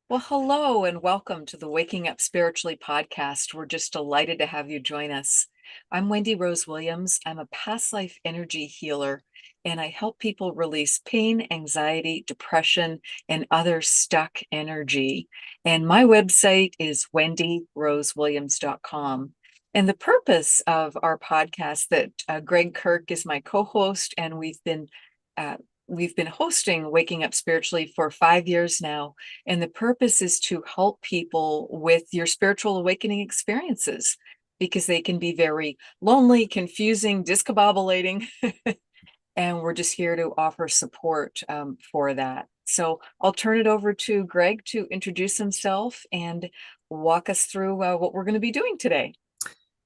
Well, hello and welcome to the Waking Up Spiritually podcast. We're just delighted to have you join us. I'm Wendy Rose Williams. I'm a past life energy healer, and I help people release pain, anxiety, depression, and other stuck energy. And my website is wendyrosewilliams.com. And the purpose of our podcast that Greg Kirk is my co-host, and uh, we've been hosting Waking Up Spiritually for 5 years now. And the purpose is to help people with your spiritual awakening experiences because they can be very lonely, confusing, discombobulating. And we're just here to offer support for that. So I'll turn it over to Greg to introduce himself and walk us through what we're going to be doing today.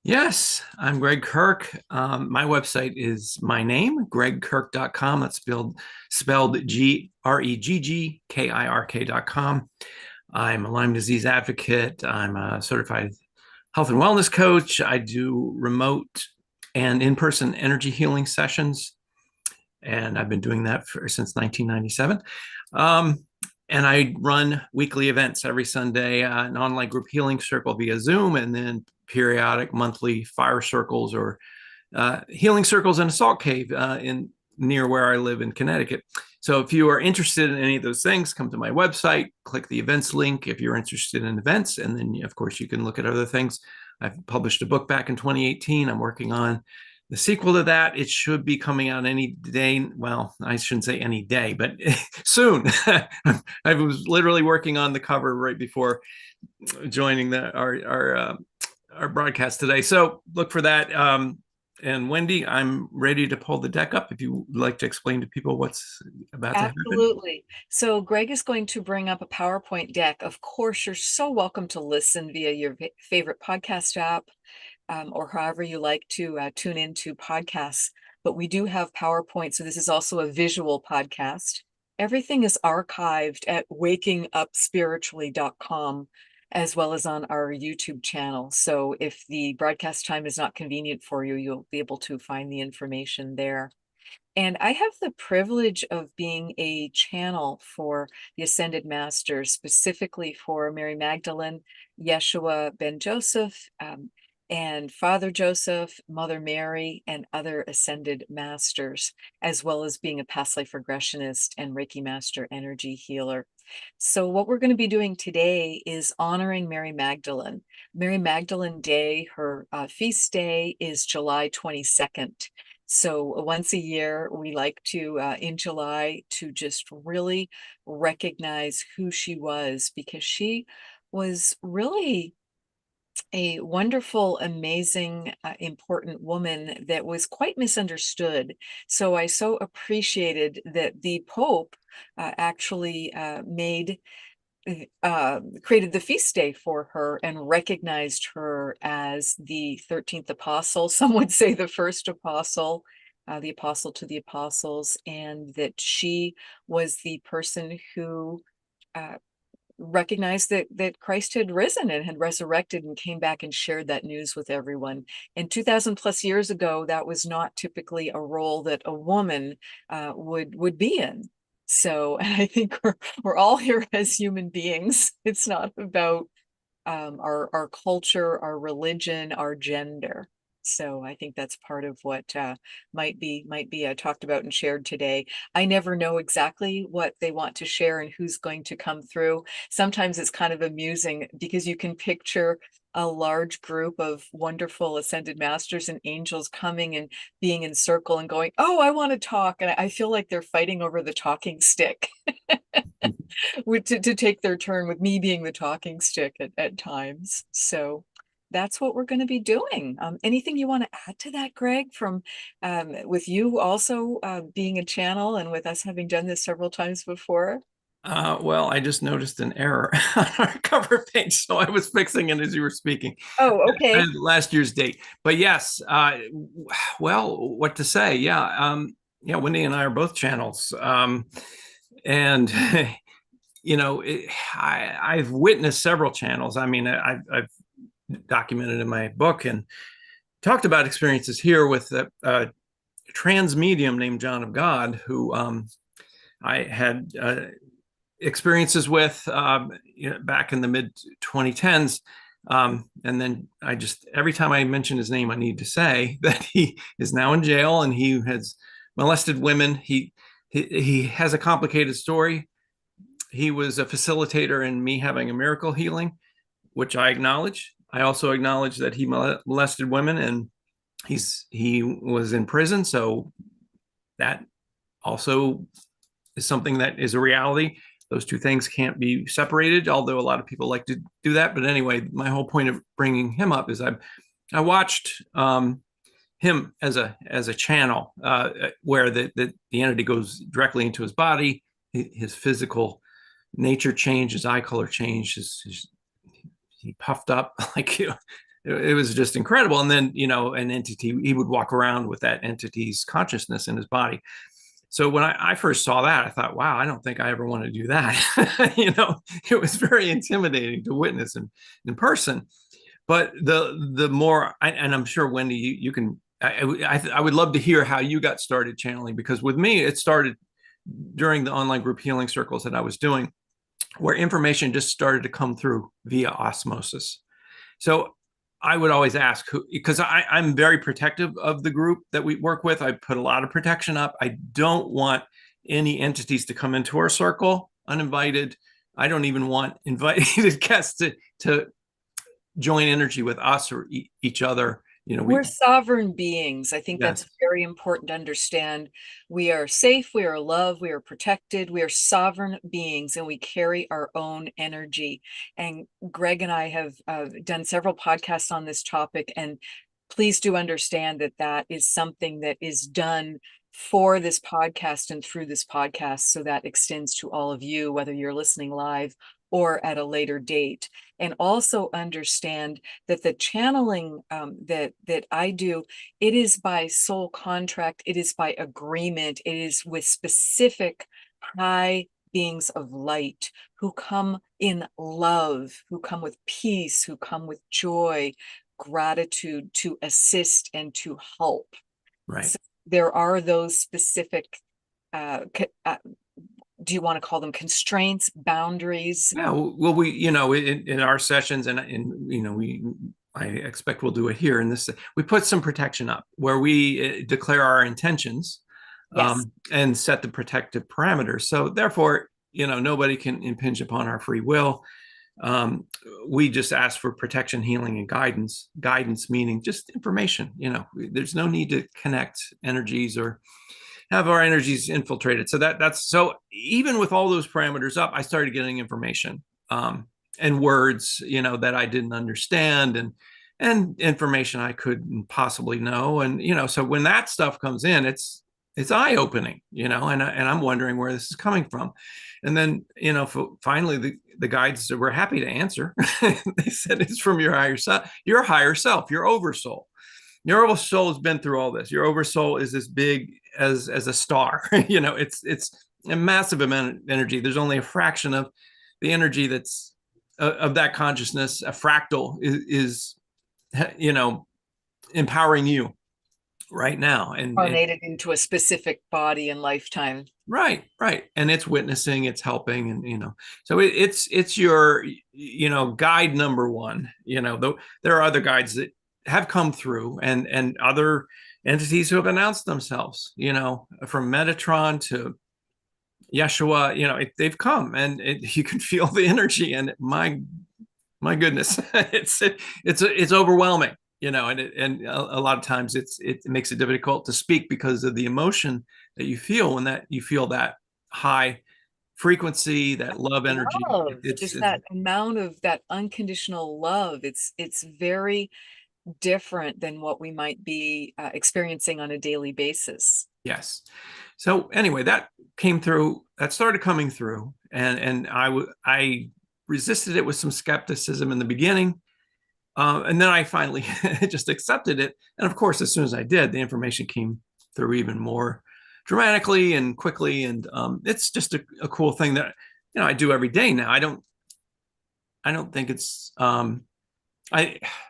Yes, I'm Greg Kirk. My website is my name, gregkirk.com. That's spelled GREGGKIRK.com. I'm a Lyme disease advocate. I'm a certified health and wellness coach. I do remote and in-person energy healing sessions, and I've been doing that since 1997. And I run weekly events every Sunday, an online group healing circle via Zoom, and then periodic monthly fire circles or healing circles in a salt cave in near where I live in Connecticut. So if you are interested in any of those things, come to my website, click the events link if you're interested in events, and then of course you can look at other things. I've published a book back in 2018. I'm working on the sequel to that. It should be coming out any day. Well, I shouldn't say any day, but soon. I was literally working on the cover right before joining our broadcast today. So look for that. And Wendy, I'm ready to pull the deck up if you would like to explain to people what's about to happen. Absolutely. So Greg is going to bring up a PowerPoint deck. Of course, you're so welcome to listen via your favorite podcast app or however you like to tune into podcasts. But we do have PowerPoint, so this is also a visual podcast. Everything is archived at wakingupspiritually.com as well as on our YouTube channel. So if the broadcast time is not convenient for you, you'll be able to find the information there. And I have the privilege of being a channel for the Ascended Masters, specifically for Mary Magdalen, Yeshua ben Joseph, and Father Joseph, Mother Mary, and other Ascended Masters, as well as being a past life regressionist and Reiki Master energy healer. So what we're going to be doing today is honoring Mary Magdalene. Mary Magdalene Day, her feast day is July 22nd. So once a year, we like to, in July, to just really recognize who she was, because she was really a wonderful, amazing, important woman that was quite misunderstood. So I so appreciated that the Pope actually created the feast day for her and recognized her as the 13th apostle. Some would say the first apostle, the apostle to the apostles, and that she was the person who recognized that Christ had risen and had resurrected and came back and shared that news with everyone. And 2000 plus years ago, that was not typically a role that a woman would be in. So I think we're all here as human beings. It's not about our culture, our religion, our gender. So I think that's part of what might be talked about and shared today. I never know exactly what they want to share and who's going to come through. Sometimes it's kind of amusing because you can picture a large group of wonderful ascended masters and angels coming and being in circle and going, "Oh, I want to talk." And I feel like they're fighting over the talking stick. to take their turn, with me being the talking stick at times. So that's what we're going to be doing. Anything you want to add to that, Greg, from with you also being a channel and with us having done this several times before? Well, I just noticed an error on our cover page, so I was fixing it as you were speaking. Oh, okay. Last year's date, but yes. Well, what to say? Yeah. Wendy and I are both channels, and I've witnessed several channels. I mean, I've documented in my book and talked about experiences here with a trans medium named John of God, who I had experiences with back in the mid 2010s. And then every time I mention his name, I need to say that he is now in jail and he has molested women. He has a complicated story. He was a facilitator in me having a miracle healing, which I acknowledge. I also acknowledge that he molested women, and he was in prison. So that also is something that is a reality. Those two things can't be separated, although a lot of people like to do that. But anyway, my whole point of bringing him up is I watched him as a channel where the entity goes directly into his body, his physical nature changed, his eye color changed, he puffed up like it was just incredible. And then an entity, he would walk around with that entity's consciousness in his body. So when I first saw that, I thought, wow, I don't think I ever want to do that. It was very intimidating to witness in person. But the more, and I'm sure Wendy, you can, I would love to hear how you got started channeling, because with me, it started during the online group healing circles that I was doing, where information just started to come through via osmosis. So I would always ask who, because I'm very protective of the group that we work with. I put a lot of protection up. I don't want any entities to come into our circle uninvited. I don't even want invited guests to join energy with us or each other. We're sovereign beings. I think yes. that's very important to understand. We are safe, we are loved, we are protected, we are sovereign beings, and we carry our own energy. And Greg and I have done several podcasts on this topic, and please do understand that that is something that is done for this podcast and through this podcast. So that extends to all of you, whether you're listening live or at a later date. And also understand that the channeling that I do, it is by soul contract, it is by agreement, it is with specific high beings of light who come in love, who come with peace, who come with joy, gratitude, to assist and to help. Right. So there are those specific do you want to call them constraints, boundaries? Yeah, well, we, in our sessions, and I expect we'll do it here in this, we put some protection up where we declare our intentions, Yes. and set the protective parameters. So therefore, nobody can impinge upon our free will. We just ask for protection, healing, and guidance meaning just information. There's no need to connect energies or have our energies infiltrated. So that's so even with all those parameters up, I started getting information, and words, that I didn't understand, and information I couldn't possibly know. And so when that stuff comes in, it's eye-opening, and I'm wondering where this is coming from. And then, finally the guides were happy to answer. They said it's from your higher self, your oversoul. Your oversoul has been through all this. Your oversoul is as big as a star. It's a massive amount of energy. There's only a fraction of the energy that's of that consciousness. A fractal is empowering you right now, and Incarnated into a specific body and lifetime. right, and it's witnessing, it's helping, and so it's your guide number one. Though there are other guides that have come through, and other entities who have announced themselves, from Metatron to Yeshua, they've come, and you can feel the energy, and my goodness, it's overwhelming, and a lot of times it makes it difficult to speak because of the emotion that you feel when you feel that high frequency, that love energy. Love, just that amount of that unconditional love. It's very different than what we might be experiencing on a daily basis. Yes. So anyway, that started coming through, and I resisted it with some skepticism in the beginning, and then I finally just accepted it. And of course, as soon as I did, the information came through even more dramatically and quickly, and it's just a cool thing that I do every day now. I don't think it's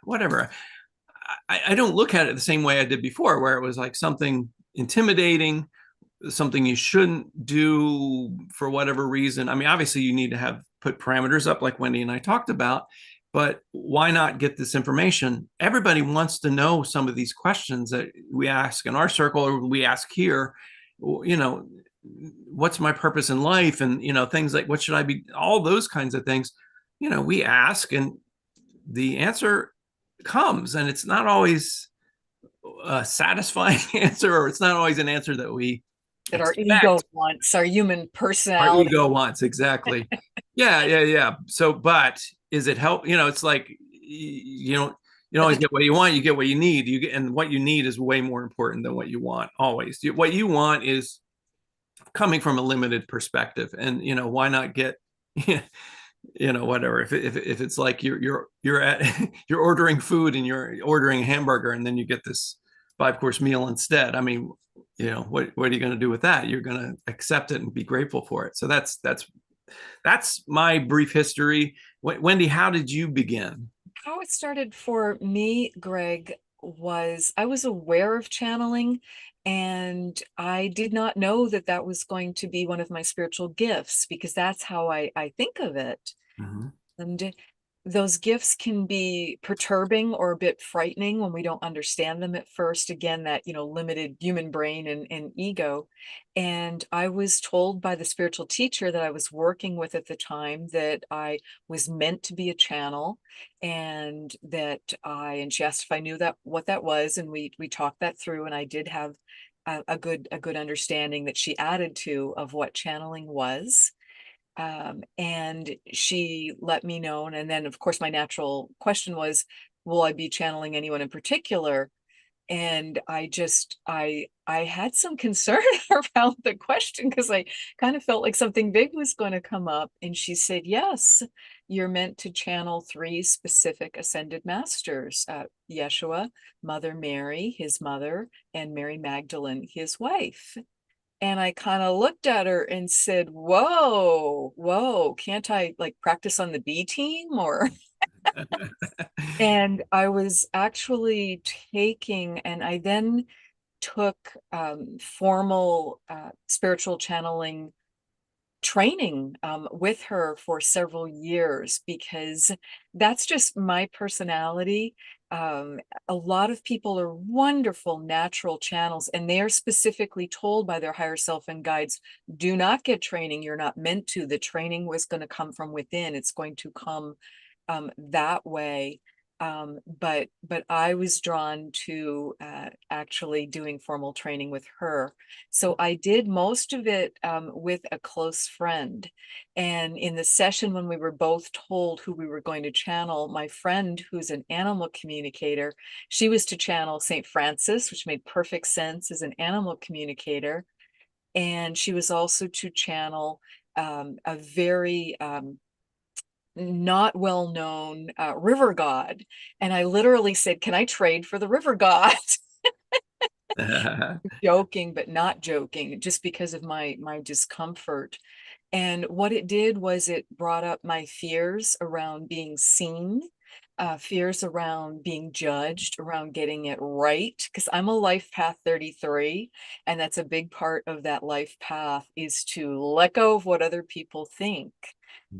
whatever. I don't look at it the same way I did before, where it was like something intimidating, something you shouldn't do for whatever reason. I mean, obviously you need to have put parameters up like Wendy and I talked about, but why not get this information? Everybody wants to know some of these questions that we ask in our circle or we ask here, you know, what's my purpose in life? And, things like what should I be, all those kinds of things, we ask and the answer comes, and it's not always a satisfying answer, or it's not always an answer that we That our ego expect. wants, our human Our personality. ego wants, exactly. Yeah. So, but is it help? It's like you don't always get what you want. You get what you need. And what you need is way more important than what you want. Always, what you want is coming from a limited perspective, and why not get whatever. If it's like you're at you're ordering food and you're ordering a hamburger and then you get this 5-course meal instead. I mean, what are you going to do with that? You're going to accept it and be grateful for it. So that's my brief history. Wendy, how did you begin? How it started for me, Greg, was I was aware of channeling, and I did not know that that was going to be one of my spiritual gifts, because that's how I think of it. Mm-hmm. And those gifts can be perturbing or a bit frightening when we don't understand them at first. Again, that, limited human brain and ego. And I was told by the spiritual teacher that I was working with at the time that I was meant to be a channel, and and she asked if I knew that what that was. And we talked that through, and I did have a good understanding that she added to of what channeling was. And she let me know. And then, of course, my natural question was, will I be channeling anyone in particular? And I had some concern around the question, because I kind of felt like something big was going to come up. And she said, yes, you're meant to channel 3 specific ascended masters: Yeshua, Mother Mary, his mother, and Mary Magdalene, his wife. And I kind of looked at her and said, whoa, can't I like practice on the B team or? And I was actually and I then took formal spiritual channeling training with her for several years, because that's just my personality. A lot of people are wonderful natural channels, and they are specifically told by their higher self and guides, do not get training. You're not meant to. The training was going to come from within. It's going to come that way. But I was drawn to actually doing formal training with her. So I did most of it with a close friend. And in the session when we were both told who we were going to channel, my friend, who's an animal communicator, she was to channel St. Francis, which made perfect sense as an animal communicator. And she was also to channel a very not well known river god. And I literally said, can I trade for the river god? Joking, but not joking, just because of my discomfort. And what it did was it brought up my fears around being seen, fears around being judged, around getting it right. Because I'm a life path 33, and that's a big part of that life path, is to let go of what other people think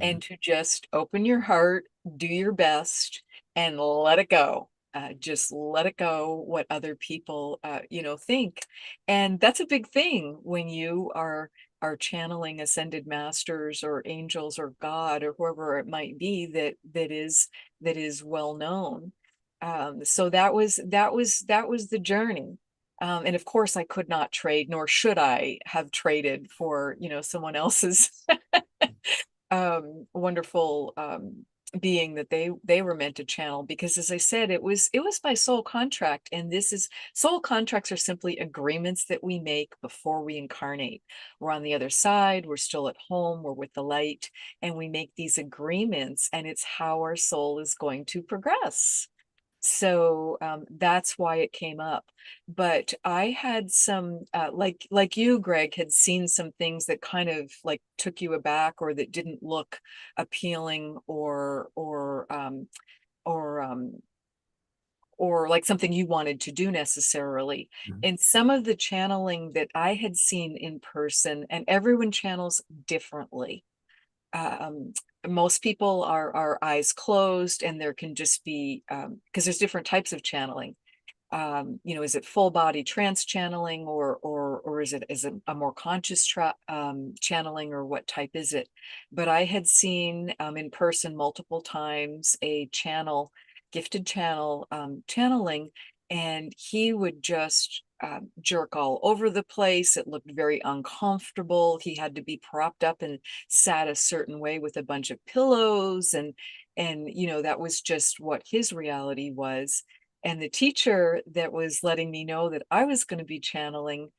and to just open your heart, do your best, and let it go. Just let it go what other people think. And that's a big thing when you are channeling ascended masters or angels or God or whoever it might be that is well known. So that was the journey. And of course I could not trade, nor should I have traded for someone else's wonderful being that they were meant to channel. Because as I said, it was by soul contract. And this is soul contracts are simply agreements that we make before we incarnate. We're on the other side, we're still at home, we're with the light, and we make these agreements, and it's how our soul is going to progress. So that's why it came up. But I had some like you, Greg, had seen some things that kind of like took you aback, or that didn't look appealing, or or like something you wanted to do necessarily. Mhm. And some of the channeling that I had seen in person, and everyone channels differently. Um, Most people are eyes closed, and there can just be because there's different types of channeling. Is it full body trance channeling, or is it a more conscious channeling, or what type is it? But I had seen in person multiple times a gifted channeling, and he would just jerk all over the place. It looked very uncomfortable. He had to be propped up and sat a certain way with a bunch of pillows, and that was just what his reality was. And the teacher that was letting me know that I was going to be channeling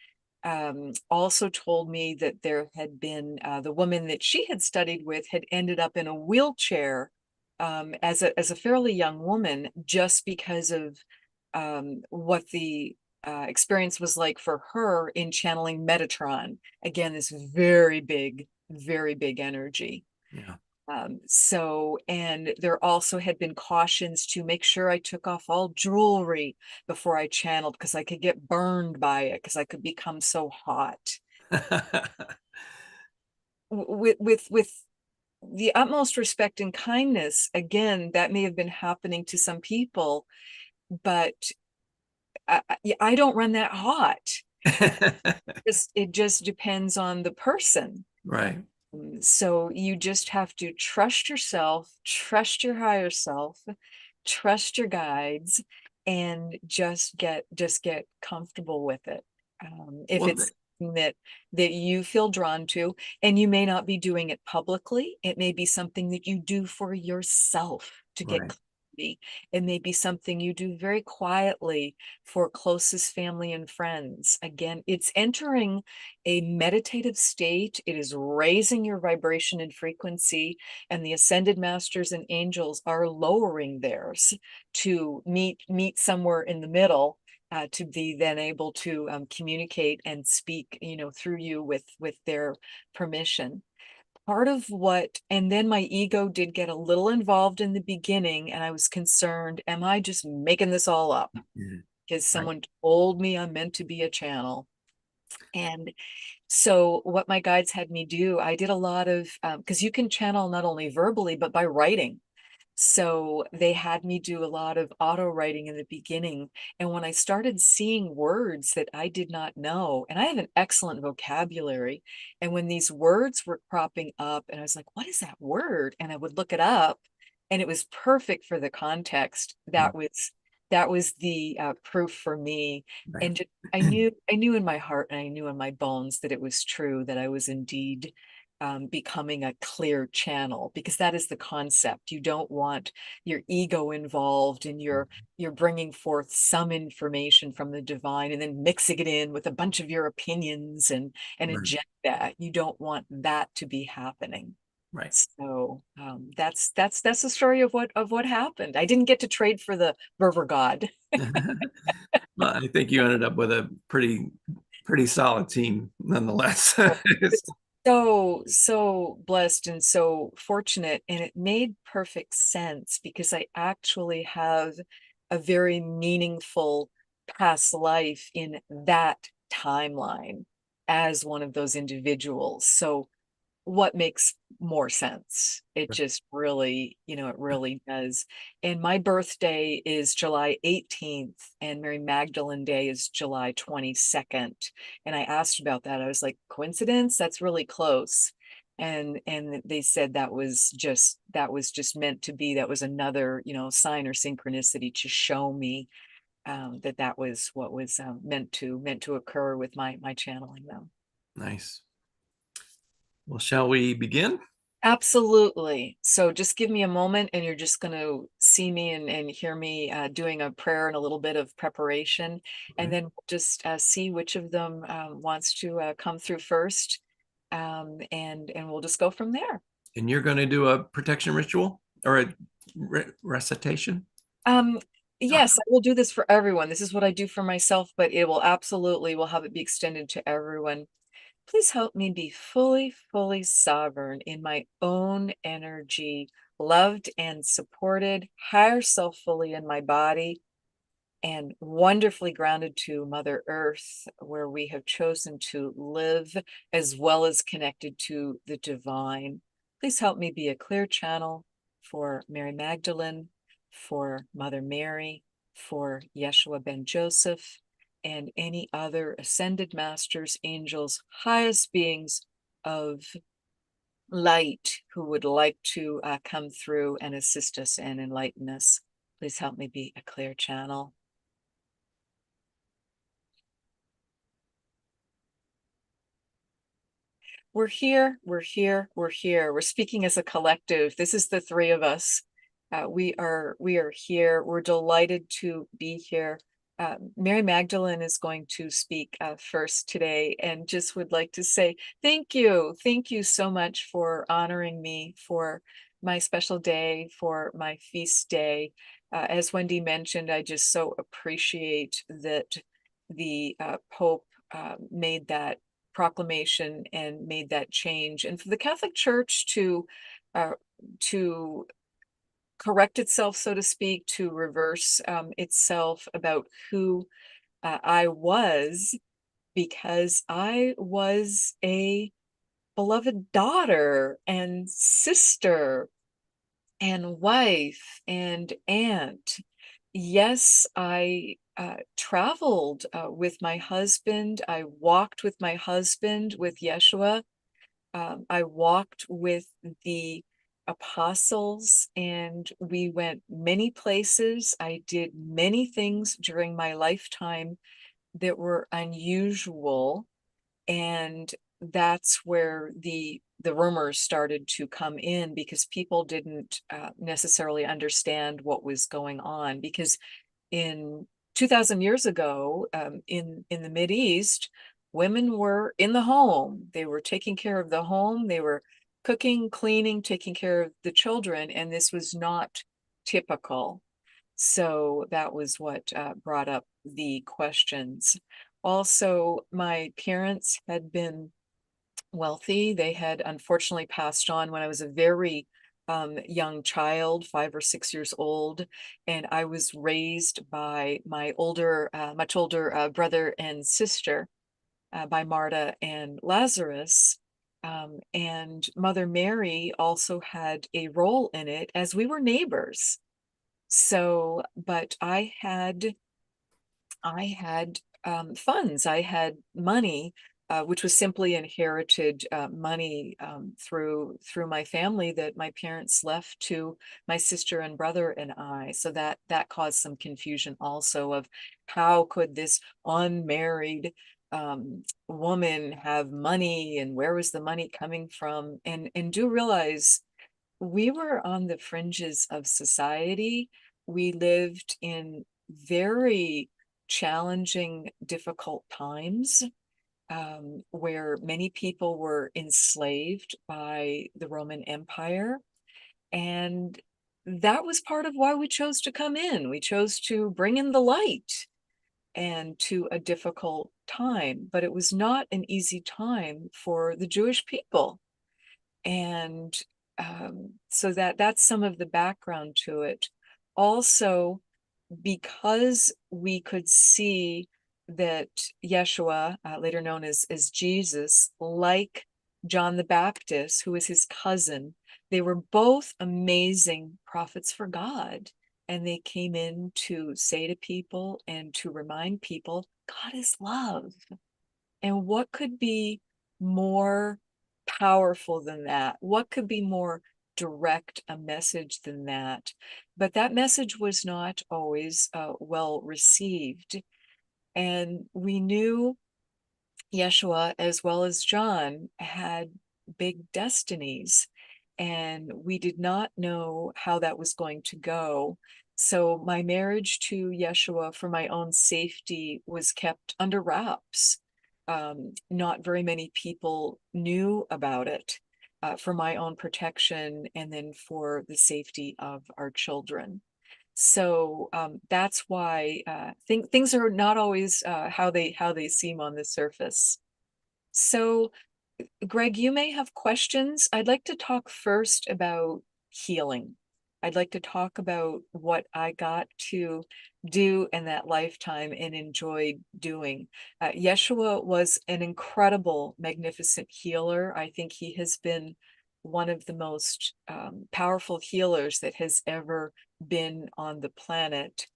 also told me that there had been the woman that she had studied with had ended up in a wheelchair as a fairly young woman, just because of what the experience was like for her in channeling Metatron. Again, this very big energy. Yeah. And there also had been cautions to make sure I took off all jewelry before I channeled, because I could get burned by it, because I could become so hot. With the utmost respect and kindness, again, that may have been happening to some people, but I don't run that hot. It just depends on the person. Right. So you just have to trust yourself, trust your higher self, trust your guides, and just get comfortable with it. If Well, it's something that you feel drawn to, and you may not be doing it publicly, it may be something that you do for yourself to get right. clarity. It may be something you do very quietly for closest family and friends. Again, it's entering a meditative state. It is raising your vibration and frequency, and the ascended masters and angels are lowering theirs to meet somewhere in the middle, to be then able to communicate and speak, through you with their permission. Part of what, and then my ego did get a little involved in the beginning, and I was concerned, am I just making this all up? Mhm. Because Right. someone told me I'm meant to be a channel. And so what my guides had me do, I did a lot of, because you can channel not only verbally, but by writing. So they had me do a lot of auto writing in the beginning. And when I started seeing words that I did not know, and I have an excellent vocabulary, and when these words were cropping up, and I was like, what is that word? And I would look it up, and it was perfect for the context. Mhm. That was the proof for me. Right. And I knew in my heart, and I knew in my bones that it was true, that I was indeed becoming a clear channel, because that is the concept. You don't want your ego involved, and you're bringing forth some information from the divine and then mixing it in with a bunch of your opinions and an Right. agenda. You don't want that to be happening. Right. So that's the story of what happened. I didn't get to trade for the river god. Well, I think you ended up with a pretty solid team nonetheless. So blessed and so fortunate, and it made perfect sense, because I actually have a very meaningful past life in that timeline as one of those individuals. So what makes more sense? It just really, it really does. And my birthday is July 18th, and Mary Magdalene Day is July 22nd. And I asked about that. I was like, coincidence? That's really close. And they said that was just meant to be. That was another, sign or synchronicity to show me that was what was meant to occur with my channeling them. Nice. Well, shall we begin? Absolutely. So just give me a moment, and you're just going to see me and hear me doing a prayer and a little bit of preparation. And Okay. then we'll just see which of them wants to come through first. And we'll just go from there. And you're going to do a protection ritual or a recitation? Um, Ah, yes, I will do this for everyone. This is what I do for myself, but we'll have it be extended to everyone. Please help me be fully, fully sovereign in my own energy, loved and supported, higher self fully in my body, and wonderfully grounded to Mother Earth, where we have chosen to live, as well as connected to the divine. Please help me be a clear channel for Mary Magdalene, for Mother Mary, for Yeshua ben Joseph, and any other ascended masters, angels, highest beings of light who would like to come through and assist us and enlighten us. Please help me be a clear channel. We're here, we're here, we're here. We're speaking as a collective. This is the three of us. We are here. We're delighted to be here. Mary Magdalene is going to speak first today, and just would like to say thank you. Thank you so much for honoring me for my special day, for my feast day. As Wendy mentioned, I just so appreciate that the Pope made that proclamation and made that change, and for the Catholic Church uh, to correct itself, so to speak, to reverse itself about who I was, because I was a beloved daughter and sister and wife and aunt. Yes, I traveled with my husband. I walked with my husband, with Yeshua. I walked with the apostles, and we went many places. I did many things during my lifetime that were unusual, and that's where the rumors started to come in, because people didn't necessarily understand what was going on. Because in 2000 years ago, in the Mideast, women were in the home. They were taking care of the home. They were cooking, cleaning, taking care of the children, and this was not typical. So that was what brought up the questions. Also, my parents had been wealthy. They had unfortunately passed on when I was a very young child, 5 or 6 years old, and I was raised by my much older brother and sister, by Marta and Lazarus. And Mother Mary also had a role in it, as we were neighbors. So, but I had funds. I had money, which was simply inherited money through my family that my parents left to my sister and brother and I. So that caused some confusion also of how could this unmarried woman have money, and where was the money coming from? And do realize we were on the fringes of society. We lived in very challenging, difficult times, where many people were enslaved by the Roman Empire. And that was part of why we chose to come in. We chose to bring in the light and to a difficult time, but it was not an easy time for the Jewish people. And so that's some of the background to it. Also, because we could see that Yeshua, later known as Jesus, like John the Baptist, who was his cousin, they were both amazing prophets for God. And they came in to say to people and to remind people, God is love. And what could be more powerful than that? What could be more direct a message than that? But that message was not always well received. And we knew Yeshua, as well as John, had big destinies, and we did not know how that was going to go. So my marriage to Yeshua, for my own safety, was kept under wraps. Not very many people knew about it, for my own protection and then for the safety of our children. So that's why things are not always how they seem on the surface. So, Greg, you may have questions. I'd like to talk first about healing. I'd like to talk about what I got to do in that lifetime and enjoyed doing. Yeshua was an incredible, magnificent healer. I think he has been one of the most powerful healers that has ever been on the planet.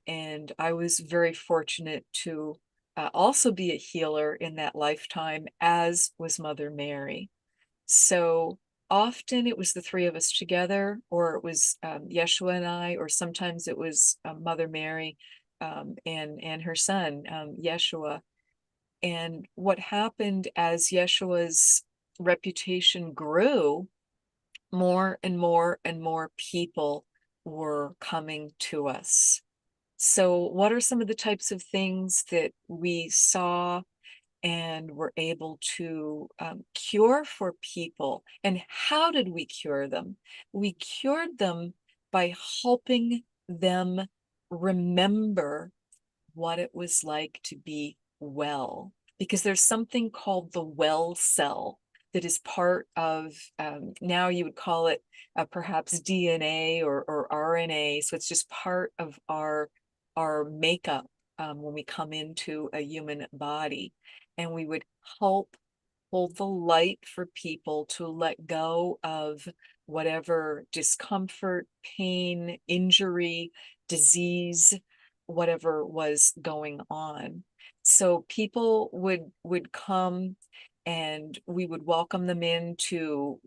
And I was very fortunate to also be a healer in that lifetime, as was Mother Mary. So often it was the three of us together, or it was Yeshua and I, or sometimes it was Mother Mary and her son, Yeshua. And what happened as Yeshua's reputation grew, more and more and more people were coming to us. So, what are some of the types of things that we saw and were able to cure for people? And how did we cure them? We cured them by helping them remember what it was like to be well, because there's something called the well cell that is part of, now you would call it perhaps DNA or RNA. So it's just part of our makeup when we come into a human body. And we would help hold the light for people to let go of whatever discomfort, pain, injury, disease, whatever was going on. So people would come and we would welcome them into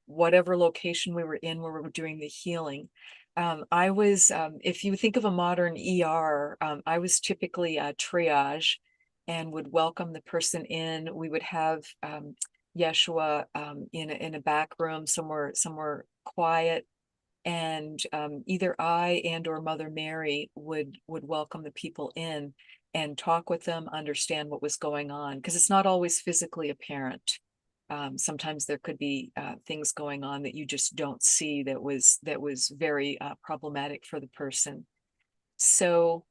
whatever location we were in where we were doing the healing. I was, if you think of a modern ER, I was typically a triage and would welcome the person in. We would have Yeshua in a back room somewhere quiet, and either I and or Mother Mary would welcome the people in and talk with them, understand what was going on, because it's not always physically apparent. Sometimes there could be things going on that you just don't see that was very problematic for the person. So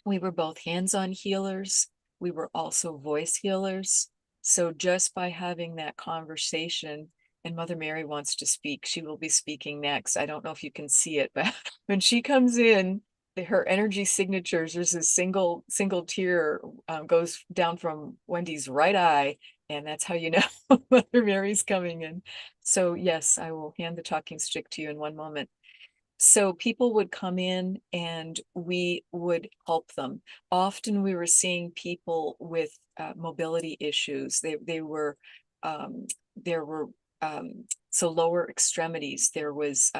we were both hands-on healers. We were also voice healers. So just by having that conversation, and Mother Mary wants to speak, she will be speaking next. I don't know if you can see it, but when she comes in, her energy signatures, there's a single tear goes down from Wendy's right eye, and that's how you know Mother Mary's coming in. So yes, I will hand the talking stick to you in one moment. So people would come in and we would help them. Often we were seeing people with mobility issues. They were there were so lower extremities. There was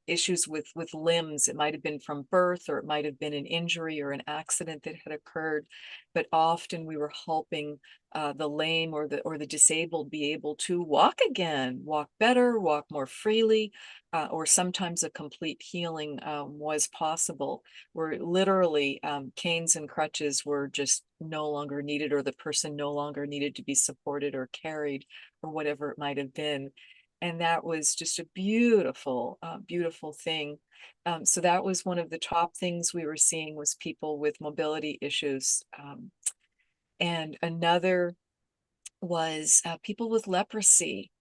issues with limbs. It might have been from birth, or it might have been an injury or an accident that had occurred. But often we were helping the lame or the disabled be able to walk again, walk better, walk more freely. Or sometimes a complete healing was possible, where literally canes and crutches were just no longer needed, or the person no longer needed to be supported or carried, or whatever it might have been. And that was just a beautiful, beautiful thing. So that was one of the top things we were seeing, was people with mobility issues. And another was people with leprosy.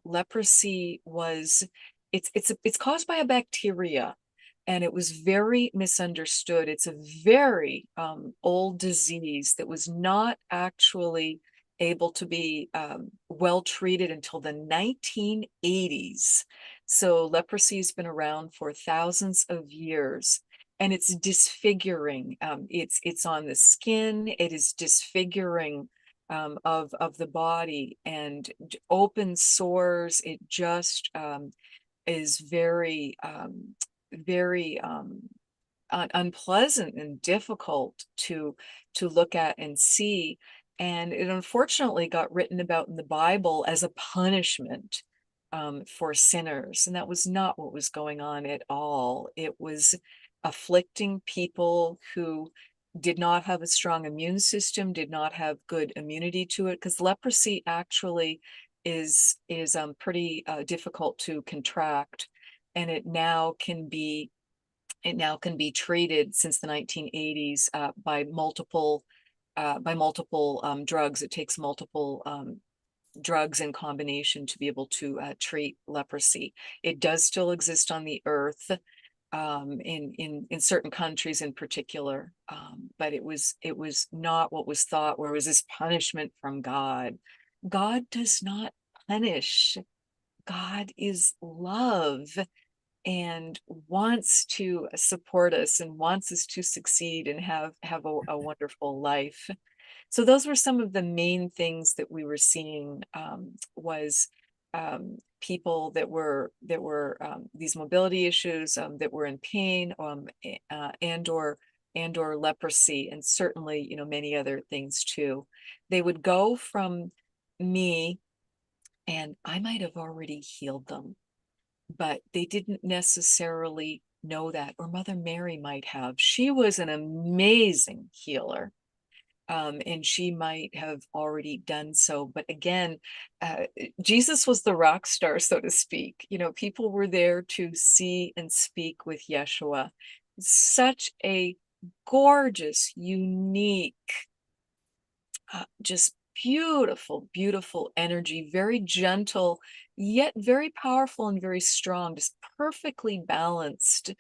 Leprosy was it's caused by a bacteria, and it was very misunderstood. It's a very old disease that was not actually able to be well treated until the 1980s. So leprosy has been around for thousands of years. And it's disfiguring. It's on the skin. It is disfiguring of the body, and open sores. It just is very very unpleasant and difficult to look at and see. And it unfortunately got written about in the Bible as a punishment for sinners, and that was not what was going on at all. It was afflicting people who did not have a strong immune system, did not have good immunity to it, because leprosy actually is pretty difficult to contract, and it now can be treated since the 1980s by multiple drugs. It takes multiple drugs in combination to be able to treat leprosy. It does still exist on the earth, in certain countries in particular, but it was not what was thought, where it was this punishment from God. God does not punish. God is love and wants to support us and wants us to succeed and have a wonderful life. So those were some of the main things that we were seeing, was people that were these mobility issues, that were in pain, and or leprosy, and certainly, many other things too. They would go from me, and I might have already healed them, but they didn't necessarily know that, or Mother Mary might have. She was an amazing healer, and she might have already done so. But again, Jesus was the rock star, so to speak. People were there to see and speak with Yeshua. Such a gorgeous, unique, just beautiful, beautiful energy, very gentle, yet very powerful and very strong, just perfectly balanced.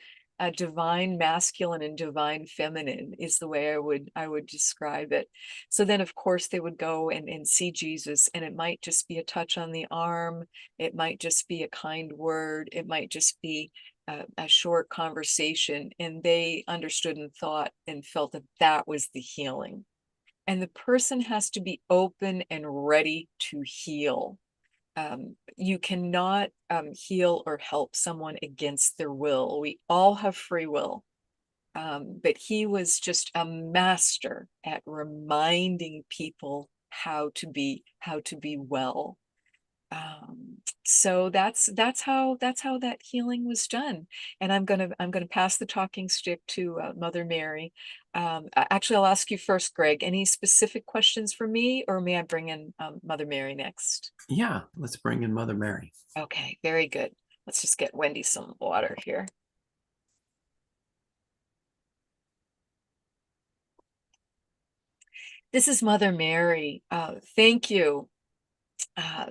Divine masculine and divine feminine is the way I would describe it. So then, of course, they would go and see Jesus, and it might just be a touch on the arm, it might just be a kind word, it might just be a short conversation, and they understood and thought and felt that that was the healing. And the person has to be open and ready to heal. You cannot heal or help someone against their will. We all have free will. But he was just a master at reminding people how to be well. So that's how that healing was done. And I'm gonna pass the talking stick to Mother Mary. Actually, I'll ask you first, Greg. Any specific questions for me, or may I bring in Mother Mary next? Yeah, let's bring in Mother Mary. Okay, very good. Let's just get Wendy some water here. This is Mother Mary. Thank you,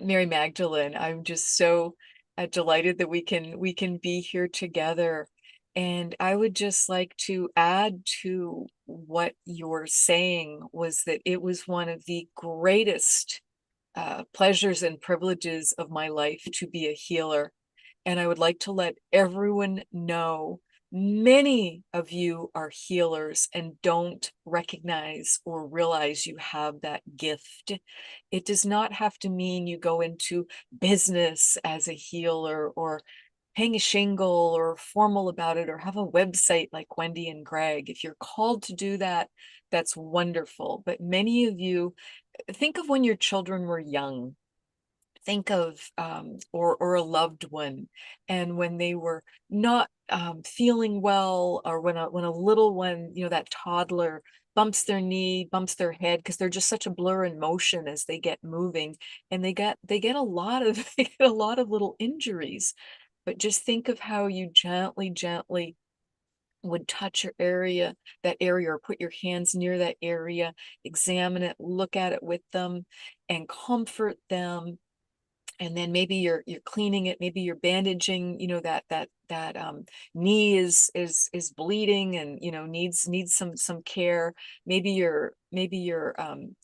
Mary Magdalene. I'm just so delighted that we can be here together. And I would just like to add to what you're saying, was that it was one of the greatest pleasures and privileges of my life to be a healer. And I would like to let everyone know, many of you are healers and don't recognize or realize you have that gift. It does not have to mean you go into business as a healer, or hang a shingle, or formal about it, or have a website like Wendy and Greg. If you're called to do that, that's wonderful. But many of you, think of when your children were young. Think of or a loved one, and when they were not feeling well, or when a little one, that toddler bumps their knee, bumps their head, because they're just such a blur in motion as they get moving, and they get a lot of they get a lot of little injuries. But just think of how you gently, gently would touch that area, or put your hands near that area, examine it, look at it with them, and comfort them. And then maybe you're cleaning it, maybe you're bandaging, that knee is bleeding, and needs some care. Maybe you're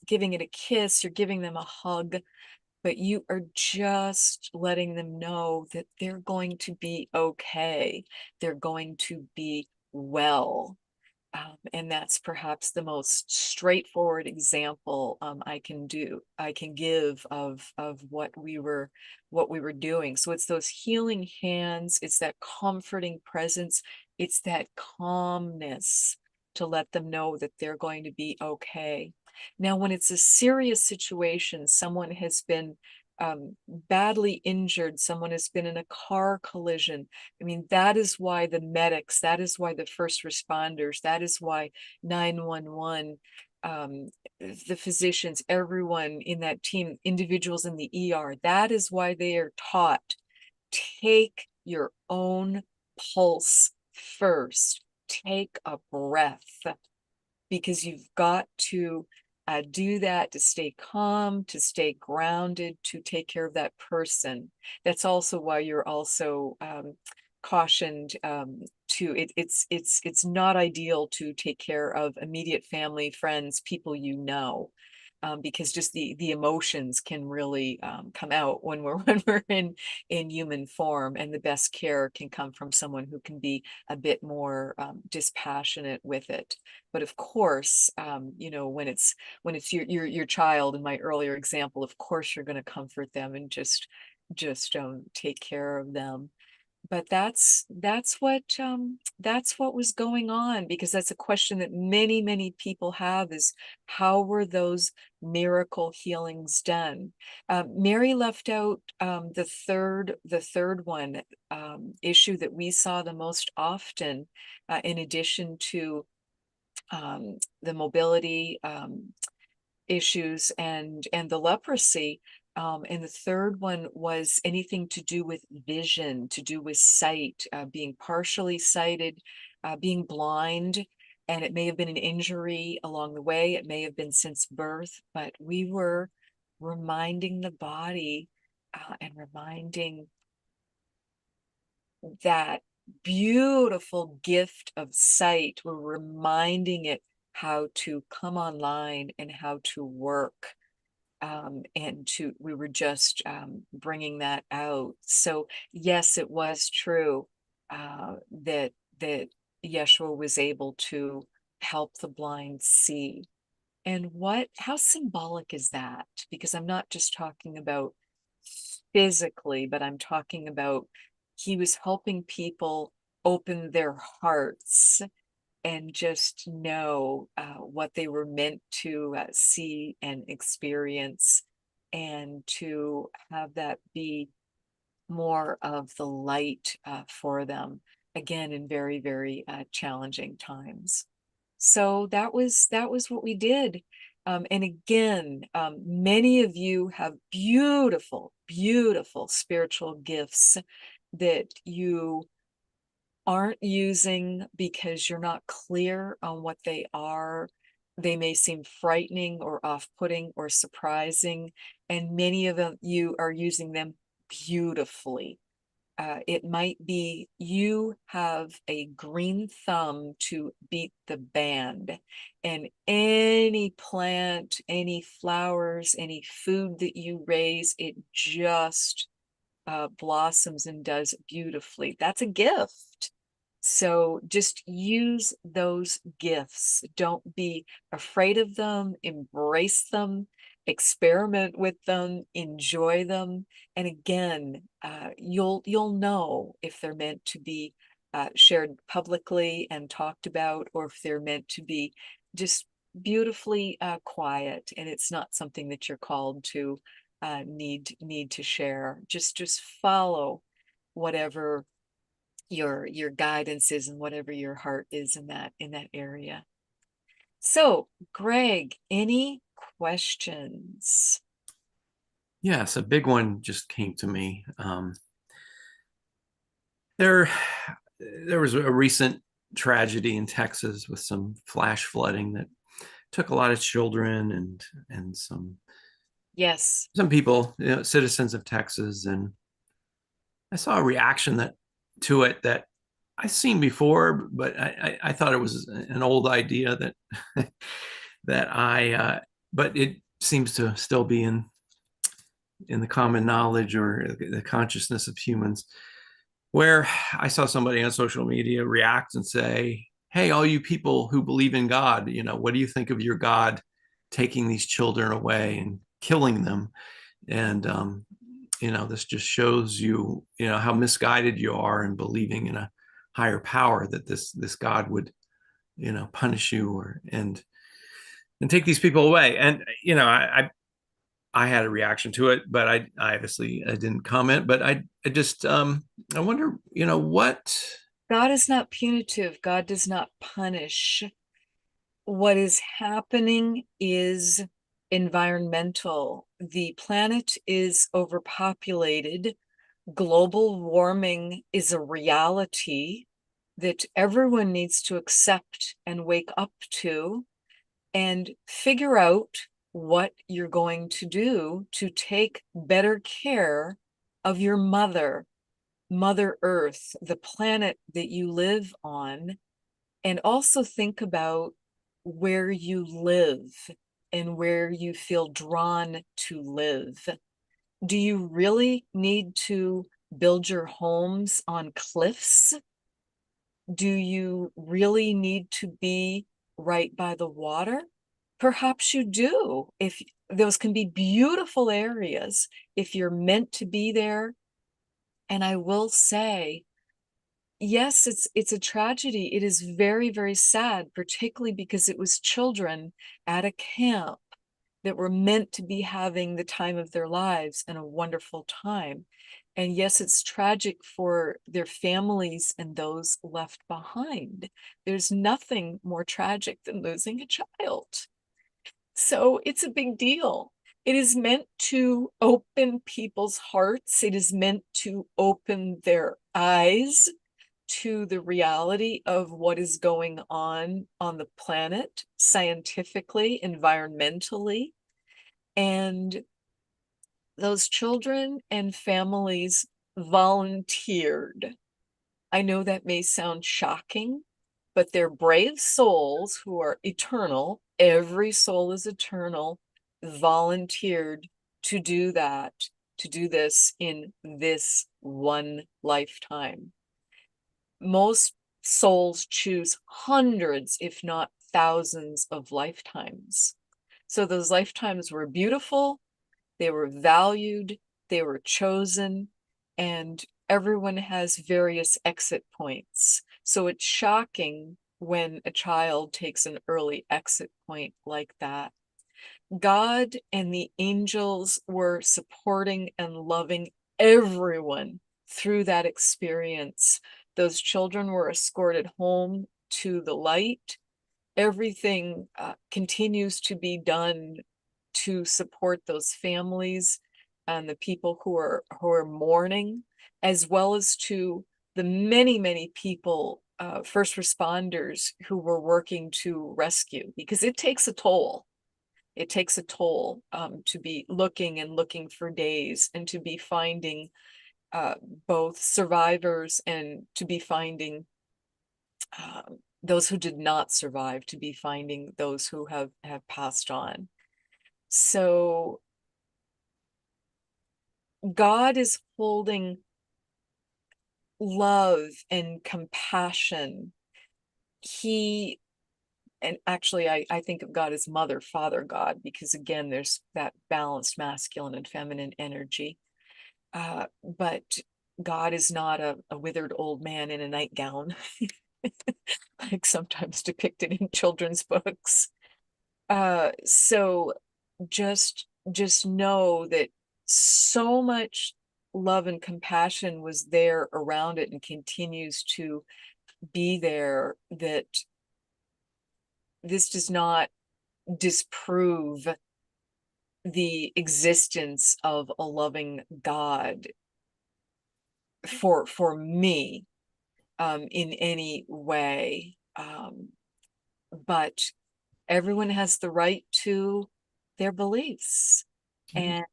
giving it a kiss, you're giving them a hug, but you are just letting them know that they're going to be okay, they're going to be well. And that's perhaps the most straightforward example I can give of what we were doing. So it's those healing hands, it's that comforting presence, it's that calmness to let them know that they're going to be okay. Now, when it's a serious situation, someone has been badly injured, someone has been in a car collision. I mean, that is why the medics, that is why the first responders, that is why 911, the physicians, everyone in that team, individuals in the ER, that is why they are taught, take your own pulse first. Take a breath, because you've got to do that, to stay calm, to stay grounded, to take care of that person. That's also why you're also cautioned to it's not ideal to take care of immediate family, friends, people you know. Because just the emotions can really come out when we're when we're in human form, and the best care can come from someone who can be a bit more dispassionate with it. But of course, you know, when it's your child, in my earlier example, of course you're going to comfort them and just take care of them. But that's what was going on, because that's a question that many people have, is how were those miracle healings done? Mary left out the third one, issue that we saw the most often, in addition to the mobility issues and the leprosy. And the third one was anything to do with vision, to do with sight, being partially sighted, being blind. And it may have been an injury along the way. It may have been since birth, but we were reminding the body and reminding that beautiful gift of sight. We're reminding it how to come online and how to work. And we were just bringing that out. So yes, it was true that Yeshua was able to help the blind see. And how symbolic is that? Because I'm not just talking about physically, but I'm talking about he was helping people open their hearts and just know what they were meant to see and experience, and to have that be more of the light for them, again, in very challenging times. So that was what we did. And again, many of you have beautiful spiritual gifts that you aren't using because you're not clear on what they are. They may seem frightening or off-putting or surprising, and many of you are using them beautifully. It might be you have a green thumb to beat the band, and any plant, any flowers, any food that you raise, it just blossoms and does beautifully. That's a gift. So just use those gifts. Don't be afraid of them. Embrace them. Experiment with them. Enjoy them. And again, you'll know if they're meant to be shared publicly and talked about, or if they're meant to be just beautifully quiet, and it's not something that you're called to need to share. Just follow whatever your guidance is and whatever your heart is in that area. So, Greg, any questions? Yes, a big one just came to me. There, there was a recent tragedy in Texas with some flash flooding that took a lot of children and Yes. some people, you know, citizens of Texas, and I saw a reaction to it that I've seen before, but I thought it was an old idea that that but it seems to still be in the common knowledge or the consciousness of humans, where I saw somebody on social media react and say, "Hey, all you people who believe in God, you know, what do you think of your God taking these children away and killing them?" And you know, this just shows you, you know, how misguided you are in believing in a higher power, that this God would, you know, punish you or and take these people away. And you know, I had a reaction to it, but I obviously I didn't comment. But I just I wonder, you know, what. God is not punitive. God does not punish. What is happening is environmental. The planet is overpopulated. Global warming is a reality that everyone needs to accept and wake up to. and figure out what you're going to do to take better care of your mother, Mother Earth, the planet that you live on, and also think about where you live and where you feel drawn to live. Do you really need to build your homes on cliffs? Do you really need to be right by the water? Perhaps you do. If those can be beautiful areas, if you're meant to be there. And I will say, yes, it's a tragedy. It is very, very sad, particularly because it was children at a camp that were meant to be having the time of their lives and a wonderful time. And yes, it's tragic for their families and those left behind. There's nothing more tragic than losing a child. So it's a big deal. It is meant to open people's hearts. It is meant to open their eyes to the reality of what is going on the planet, scientifically, environmentally. And those children and families volunteered. I know that may sound shocking, but they're brave souls who are eternal. Every soul is eternal, volunteered to do that, to do this in this one lifetime. Most souls choose hundreds, if not thousands, of lifetimes. So those lifetimes were beautiful, they were valued, they were chosen, and everyone has various exit points. So it's shocking when a child takes an early exit point like that. God and the angels were supporting and loving everyone through that experience. Those children were escorted home to the light. Everything continues to be done to support those families and the people who are mourning, as well as to the many, many people, first responders who were working to rescue, because it takes a toll. It takes a toll to be looking and looking for days, and to be finding both survivors, and to be finding those who did not survive, to be finding those who have passed on. So God is holding love and compassion. And actually, I think of God as Mother, Father God, because again, there's that balanced masculine and feminine energy. But God is not a withered old man in a nightgown, like sometimes depicted in children's books. So just know that so much love and compassion was there around it and continues to be there, that this does not disprove the existence of a loving God for me in any way. But everyone has the right to their beliefs, and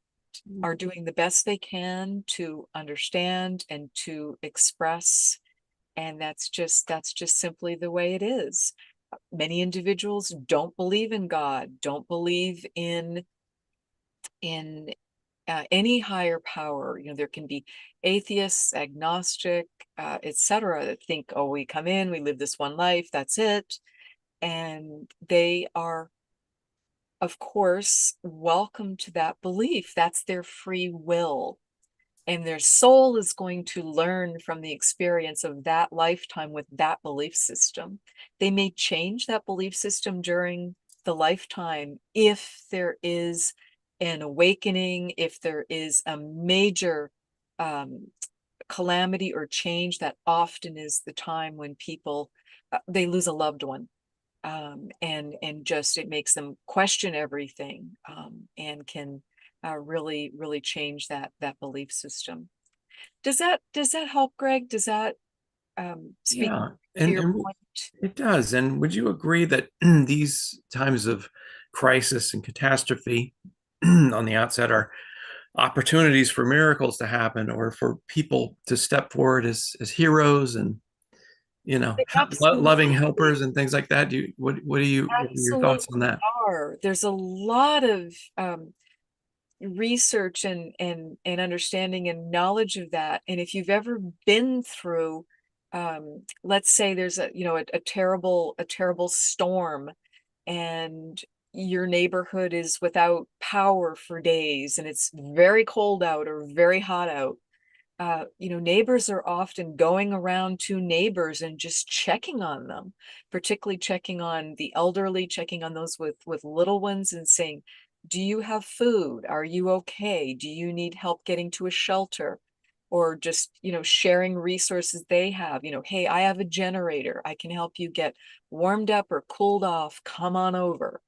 are doing the best they can to understand and to express. And that's just simply the way it is. Many individuals don't believe in God, don't believe in any higher power. You know, there can be atheists, agnostic, etc., that think, oh, we come in, we live this one life, that's it. And they are, of course, welcome to that belief. That's their free will. And their soul is going to learn from the experience of that lifetime with that belief system. They may change that belief system during the lifetime if there is an awakening, if there is a major calamity or change. That often is the time when people they lose a loved one, and just it makes them question everything, and can really change that belief system. Does that help, Greg? Does that speaking Yeah, to and your and point. it does. And would you agree that these times of crisis and catastrophe on the outset are opportunities for miracles to happen, or for people to step forward as heroes and They loving absolutely, helpers and things like that? Do you what are your thoughts on absolutely that? are. There's a lot of research and understanding and knowledge of that. And if you've ever been through, let's say there's a terrible storm, and your neighborhood is without power for days, and it's very cold out or very hot out. Neighbors are often going around to neighbors and just checking on them, particularly checking on the elderly, checking on those with little ones and saying, do you have food? Are you okay? Do you need help getting to a shelter? Or just, sharing resources they have. Hey, I have a generator. I can help you get warmed up or cooled off. Come on over.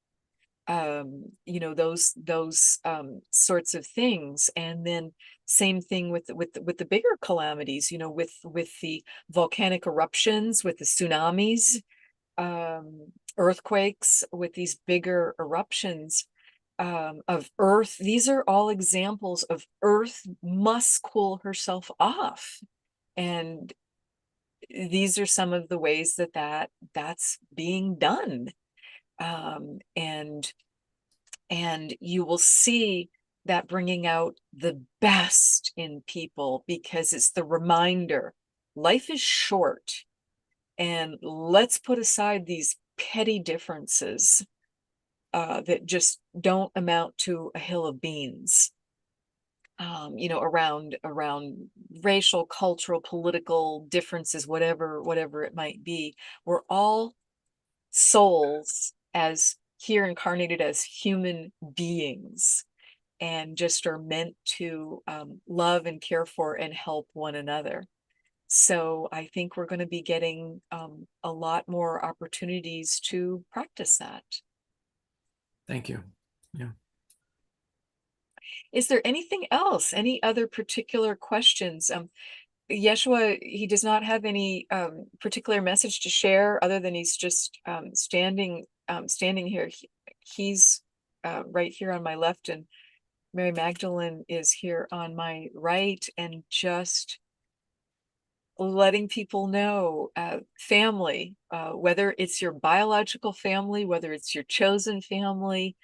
Those sorts of things. And then same thing with the bigger calamities, with the volcanic eruptions, with the tsunamis, earthquakes, with these bigger eruptions, of earth. These are all examples of earth must cool herself off. And these are some of the ways that's being done. And you will see that bringing out the best in people, because it's the reminder life is short, and let's put aside these petty differences that just don't amount to a hill of beans. Around racial, cultural, political differences, whatever it might be. We're all souls, as here incarnated as human beings, and just are meant to love and care for and help one another. So I think we're going to be getting a lot more opportunities to practice that. Thank you. Yeah. Is there anything else? Any other particular questions? Yeshua, he does not have any particular message to share, other than he's just standing here. He's right here on my left, and Mary Magdalene is here on my right, and just letting people know, family, whether it's your biological family, whether it's your chosen family,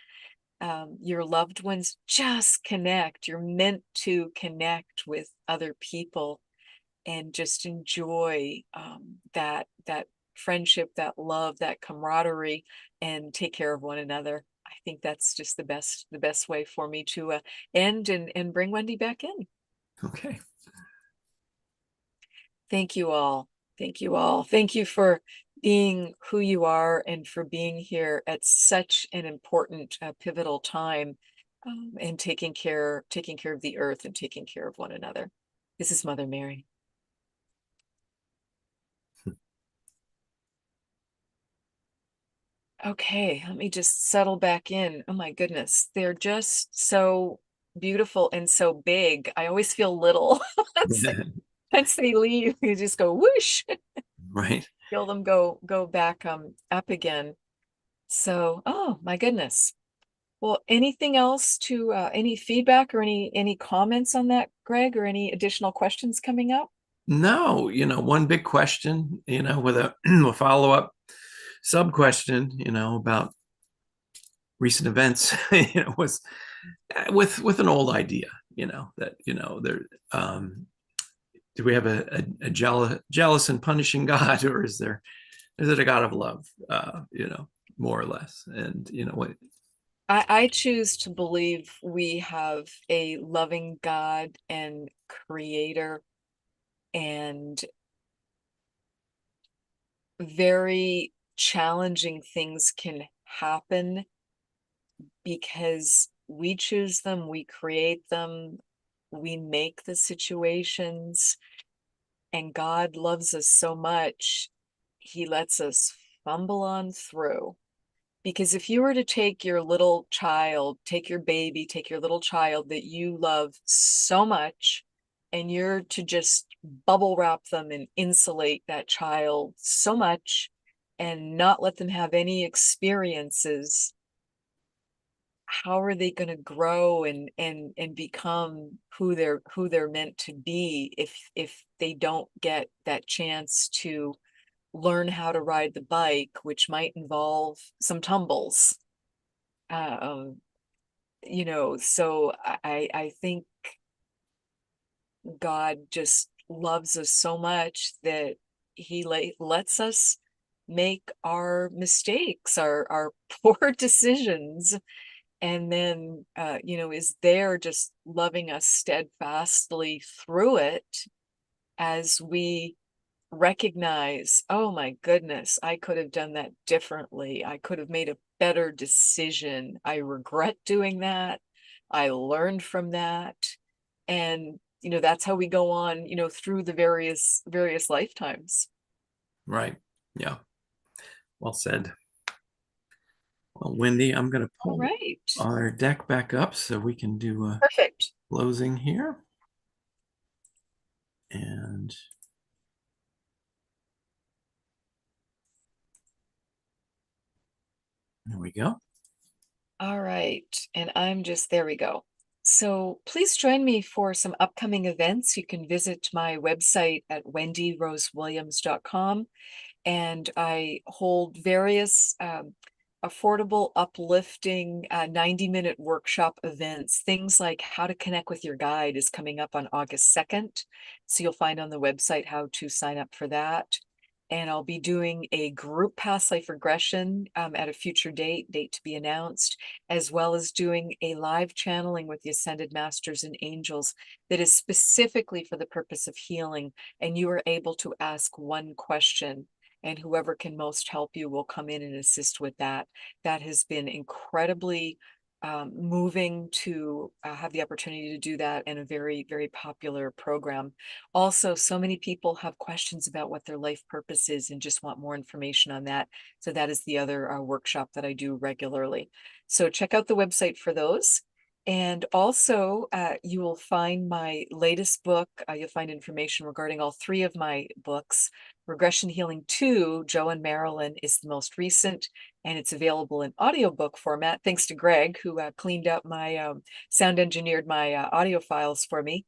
your loved ones, just connect. You're meant to connect with other people and just enjoy that friendship, that love, that camaraderie, and take care of one another. I think that's just the best way for me to end and bring Wendy back in. Okay. Thank you all. Thank you all. Thank you for being who you are, and for being here at such an important, pivotal time, and taking care of the earth and taking care of one another. This is Mother Mary. Okay, let me just settle back in. Oh my goodness, they're just so beautiful and so big. I always feel little once they leave. You just go whoosh, Right. feel them go back up again. So, oh my goodness. Well, anything else to any feedback or any comments on that, Greg, or any additional questions coming up? No, one big question, with a follow-up sub question, about recent events, was with an old idea, that, there, do we have a jealous and punishing God, or is it a God of love, more or less? And what? I choose to believe we have a loving God and creator, and very challenging things can happen because we choose them, we create them, we make the situations, and God loves us so much, he lets us fumble on through. Because if you were to take your little child, take your baby, take your little child that you love so much, and you're to just bubble wrap them and insulate that child so much and not let them have any experiences, how are they going to grow and become who they're meant to be if they don't get that chance to learn how to ride the bike, which might involve some tumbles. um so I think God just loves us so much that he lets us make our mistakes, our poor decisions, and then is there just loving us steadfastly through it as we recognize, oh my goodness, I could have done that differently. I could have made a better decision. I regret doing that. I learned from that. And that's how we go on, through the various lifetimes. Right. Yeah. Well said. Well, Wendy, I'm going to All pull right. our deck back up so we can do a Perfect. closing here. And there we go. All right. And there we go. So please join me for some upcoming events. You can visit my website at wendyrosewilliams.com, and I hold various affordable, uplifting 90-minute workshop events. Things like how to connect with your guide is coming up on August 2nd. So you'll find on the website how to sign up for that. And I'll be doing a group past life regression at a future date to be announced, as well as doing a live channeling with the Ascended Masters and Angels that is specifically for the purpose of healing. And you are able to ask one question, and whoever can most help you will come in and assist with that. That has been incredibly moving to have the opportunity to do that, in a very, very popular program. Also, so many people have questions about what their life purpose is and just want more information on that. So that is the other workshop that I do regularly. So check out the website for those. And also, you will find my latest book. You'll find information regarding all three of my books. Regression Healing 2, Joe and Marilyn, is the most recent, and it's available in audiobook format, thanks to Greg, who cleaned up my sound engineered my audio files for me,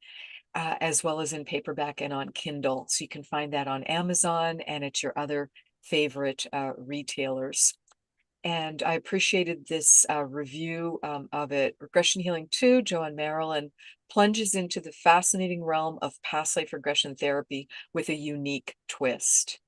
as well as in paperback and on Kindle. So you can find that on Amazon and at your other favorite retailers. And I appreciated this review of it. Regression Healing 2, Joe and Marilyn, plunges into the fascinating realm of past life regression therapy with a unique twist.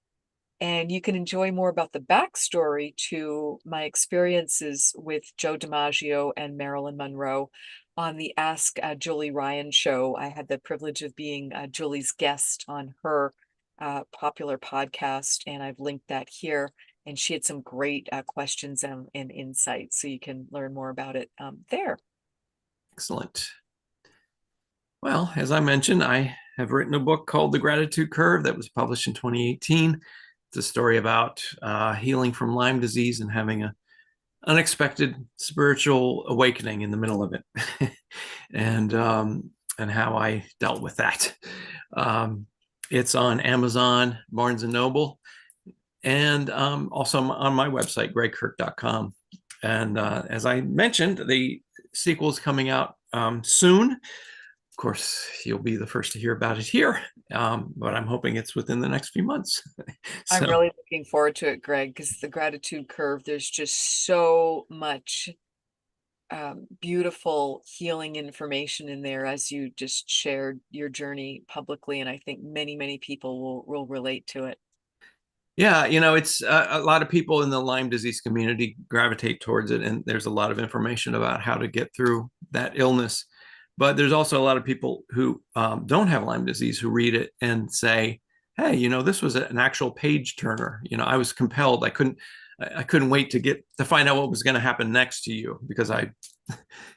And you can enjoy more about the backstory to my experiences with Joe DiMaggio and Marilyn Monroe on the Ask Julie Ryan show. I had the privilege of being Julie's guest on her popular podcast, and I've linked that here. And she had some great questions and insights, so you can learn more about it there. Excellent. Well, as I mentioned, I have written a book called The Gratitude Curve that was published in 2018. It's a story about healing from Lyme disease and having an unexpected spiritual awakening in the middle of it, and how I dealt with that. It's on Amazon, Barnes and Noble, and also on my website, gregkirk.com. And as I mentioned, the sequel is coming out soon. Of course, you'll be the first to hear about it here, but I'm hoping it's within the next few months. I'm So, really looking forward to it, Greg, because the gratitude curve, there's just so much beautiful healing information in there, as you just shared your journey publicly. And I think many, many people will relate to it. yeah, it's a lot of people in the Lyme disease community gravitate towards it, and there's a lot of information about how to get through that illness. But there's also a lot of people who don't have Lyme disease who read it and say, "Hey, this was an actual page turner. I was compelled. I couldn't wait to find out what was going to happen next to you, because I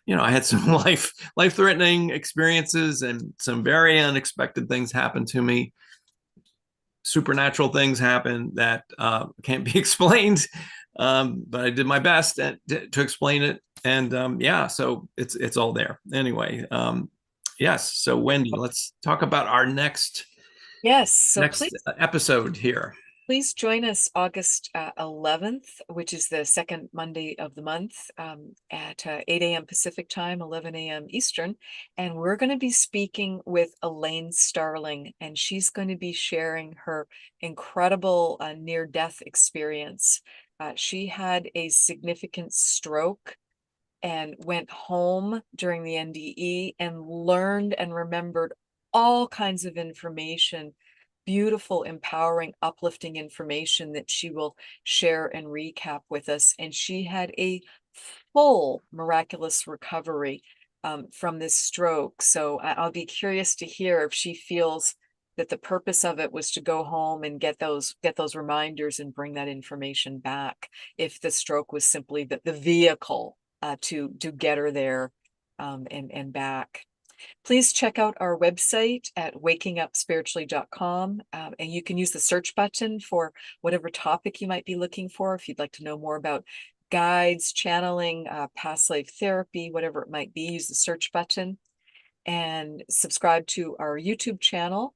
had some life threatening experiences and some very unexpected things happened to me. Supernatural things happen that can't be explained, but I did my best to explain it, and yeah, so it's all there anyway. Yes. So Wendy, let's talk about our Yes, so next episode here. please join us August 11th, which is the second Monday of the month, at 8 a.m. Pacific time, 11 a.m. Eastern. And we're going to be speaking with Elaine Starling, and she's going to be sharing her incredible near-death experience. She had a significant stroke and went home during the NDE and learned and remembered all kinds of information, beautiful, empowering, uplifting information that she will share and recap with us. And she had a full miraculous recovery from this stroke. So I'll be curious to hear if she feels that the purpose of it was to go home and get those reminders and bring that information back. If the stroke was simply the vehicle to get her there and back. Please check out our website at wakingupspiritually.com, and you can use the search button for whatever topic you might be looking for. If you'd like to know more about guides, channeling, past life therapy, whatever it might be, use the search button and subscribe to our YouTube channel.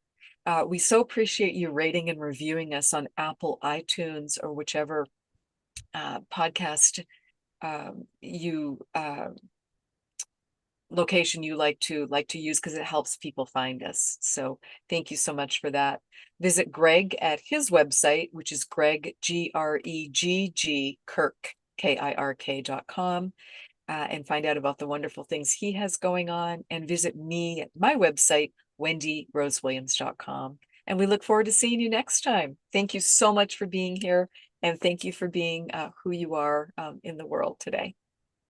We so appreciate you rating and reviewing us on Apple, iTunes, or whichever podcast you location you like to use, because it helps people find us. So thank you so much for that. Visit Greg at his website, which is Greg, Gregg, Kirk, KIRK.com, and find out about the wonderful things he has going on. And visit me at my website, WendyRoseWilliams.com. And we look forward to seeing you next time. Thank you so much for being here. And thank you for being who you are in the world today.